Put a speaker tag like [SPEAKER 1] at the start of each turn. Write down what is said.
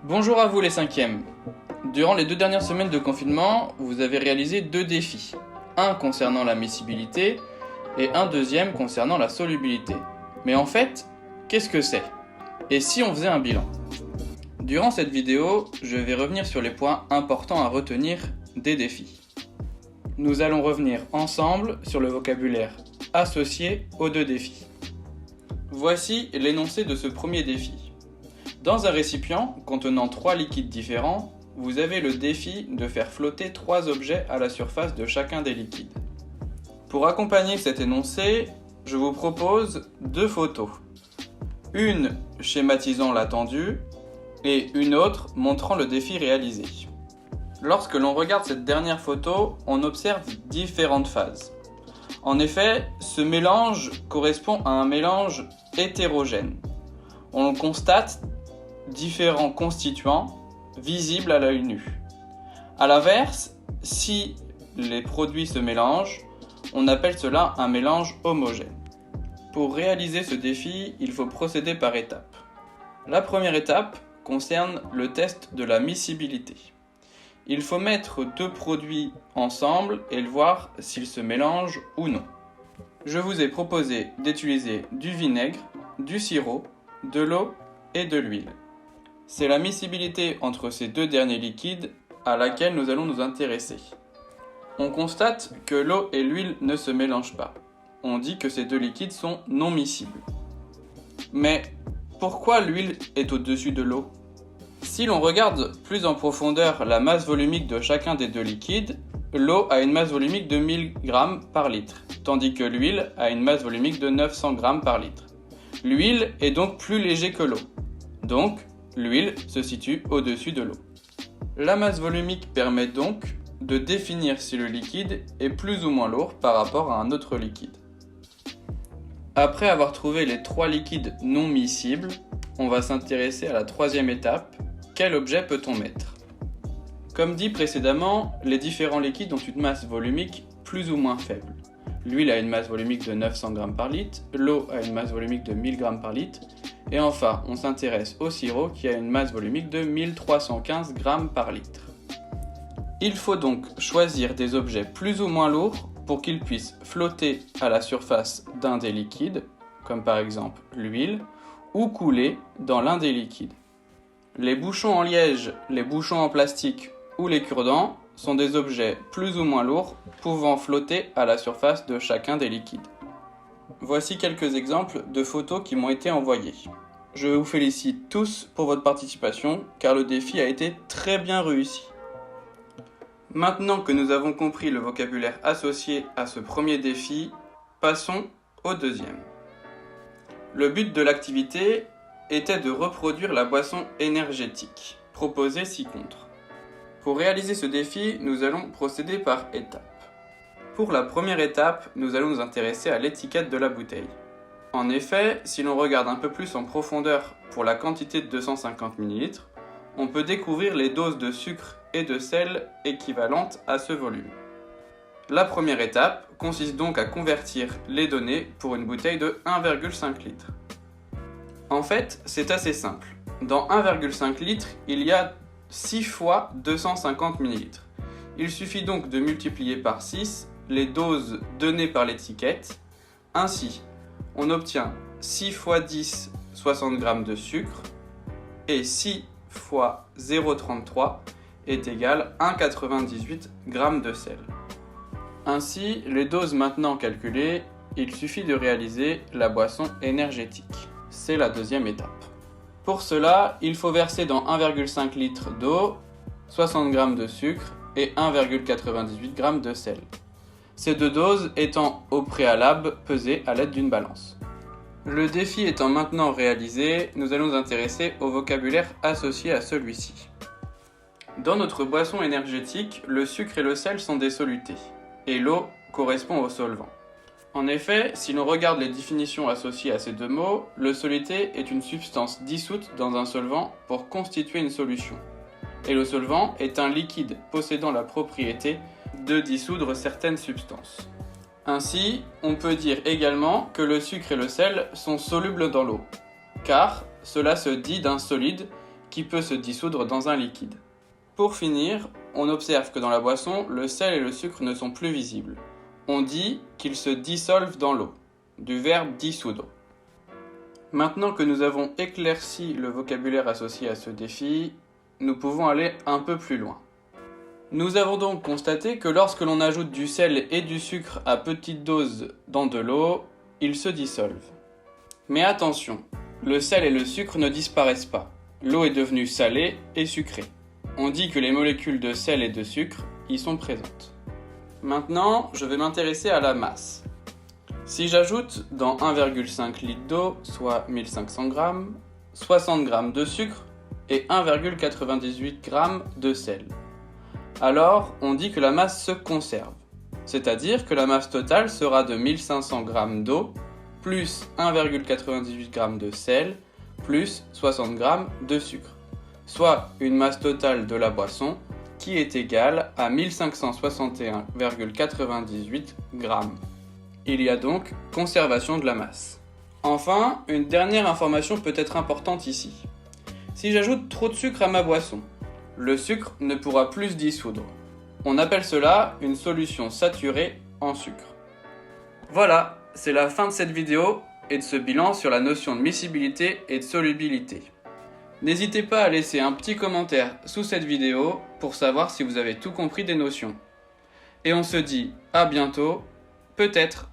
[SPEAKER 1] Bonjour à vous les cinquièmes. Durant les 2 dernières semaines de confinement, vous avez réalisé 2 défis. Un concernant la miscibilité et un deuxième concernant la solubilité. Mais en fait, qu'est-ce que c'est? Et si on faisait un bilan? Durant cette vidéo, je vais revenir sur les points importants à retenir des défis. Nous allons revenir ensemble sur le vocabulaire associé aux 2 défis. Voici l'énoncé de ce premier défi. Dans un récipient contenant 3 liquides différents, vous avez le défi de faire flotter 3 objets à la surface de chacun des liquides. Pour accompagner cet énoncé, je vous propose 2 photos. Une schématisant l'attendu et une autre montrant le défi réalisé. Lorsque l'on regarde cette dernière photo, on observe différentes phases. En effet, ce mélange correspond à un mélange hétérogène. On constate différents constituants visibles à l'œil nu. A l'inverse, si les produits se mélangent, on appelle cela un mélange homogène. Pour réaliser ce défi, il faut procéder par étapes. La première étape concerne le test de la miscibilité. Il faut mettre 2 produits ensemble et voir s'ils se mélangent ou non. Je vous ai proposé d'utiliser du vinaigre, du sirop, de l'eau et de l'huile. C'est la miscibilité entre ces 2 derniers liquides à laquelle nous allons nous intéresser. On constate que l'eau et l'huile ne se mélangent pas. On dit que ces 2 liquides sont non miscibles. Mais pourquoi l'huile est au-dessus de l'eau? Si l'on regarde plus en profondeur la masse volumique de chacun des 2 liquides, l'eau a une masse volumique de 1000 g par litre, tandis que l'huile a une masse volumique de 900 g par litre. L'huile est donc plus léger que l'eau. Donc, l'huile se situe au-dessus de l'eau. La masse volumique permet donc de définir si le liquide est plus ou moins lourd par rapport à un autre liquide. Après avoir trouvé les 3 liquides non miscibles, on va s'intéresser à la 3e étape. Quel objet peut-on mettre? Comme dit précédemment, les différents liquides ont une masse volumique plus ou moins faible. L'huile a une masse volumique de 900 g par litre, l'eau a une masse volumique de 1000 g par litre, et enfin, on s'intéresse au sirop qui a une masse volumique de 1315 g par litre. Il faut donc choisir des objets plus ou moins lourds pour qu'ils puissent flotter à la surface d'un des liquides, comme par exemple l'huile, ou couler dans l'un des liquides. Les bouchons en liège, les bouchons en plastique ou les cure-dents sont des objets plus ou moins lourds pouvant flotter à la surface de chacun des liquides. Voici quelques exemples de photos qui m'ont été envoyées. Je vous félicite tous pour votre participation car le défi a été très bien réussi. Maintenant que nous avons compris le vocabulaire associé à ce premier défi, passons au deuxième. Le but de l'activité était de reproduire la boisson énergétique proposée ci-contre. Pour réaliser ce défi, nous allons procéder par étapes. Pour la première étape, nous allons nous intéresser à l'étiquette de la bouteille. En effet, si l'on regarde un peu plus en profondeur pour la quantité de 250 ml, on peut découvrir les doses de sucre et de sel équivalentes à ce volume. La première étape consiste donc à convertir les données pour une bouteille de 1,5 litre. En fait, c'est assez simple. Dans 1,5 litre, il y a 6 fois 250 ml. Il suffit donc de multiplier par 6 les doses données par l'étiquette. Ainsi, on obtient 6 fois 10, 60 g de sucre, et 6 fois 0,33 est égal à 1,98 g de sel. Ainsi, les doses maintenant calculées, il suffit de réaliser la boisson énergétique. C'est la deuxième étape. Pour cela, il faut verser dans 1,5 litre d'eau 60 g de sucre et 1,98 g de sel. Ces 2 doses étant au préalable pesées à l'aide d'une balance. Le défi étant maintenant réalisé, nous allons nous intéresser au vocabulaire associé à celui-ci. Dans notre boisson énergétique, le sucre et le sel sont des solutés, et l'eau correspond au solvant. En effet, si l'on regarde les définitions associées à ces 2 mots, le soluté est une substance dissoute dans un solvant pour constituer une solution. Et le solvant est un liquide possédant la propriété de dissoudre certaines substances. Ainsi, on peut dire également que le sucre et le sel sont solubles dans l'eau, car cela se dit d'un solide qui peut se dissoudre dans un liquide. Pour finir, on observe que dans la boisson, le sel et le sucre ne sont plus visibles. On dit qu'ils se dissolvent dans l'eau, du verbe dissoudre. Maintenant que nous avons éclairci le vocabulaire associé à ce défi, nous pouvons aller un peu plus loin. Nous avons donc constaté que lorsque l'on ajoute du sel et du sucre à petite dose dans de l'eau, ils se dissolvent. Mais attention, le sel et le sucre ne disparaissent pas. L'eau est devenue salée et sucrée. On dit que les molécules de sel et de sucre y sont présentes. Maintenant, je vais m'intéresser à la masse. Si j'ajoute dans 1,5 litre d'eau, soit 1500 g, 60 g de sucre et 1,98 g de sel, alors on dit que la masse se conserve. C'est-à-dire que la masse totale sera de 1500 g d'eau plus 1,98 g de sel plus 60 g de sucre, soit une masse totale de la boisson qui est égale à 1561,98 g. Il y a donc conservation de la masse. Enfin, une dernière information peut être importante ici. Si j'ajoute trop de sucre à ma boisson, le sucre ne pourra plus se dissoudre. On appelle cela une solution saturée en sucre. Voilà, c'est la fin de cette vidéo et de ce bilan sur la notion de miscibilité et de solubilité. N'hésitez pas à laisser un petit commentaire sous cette vidéo pour savoir si vous avez tout compris des notions. Et on se dit à bientôt, peut-être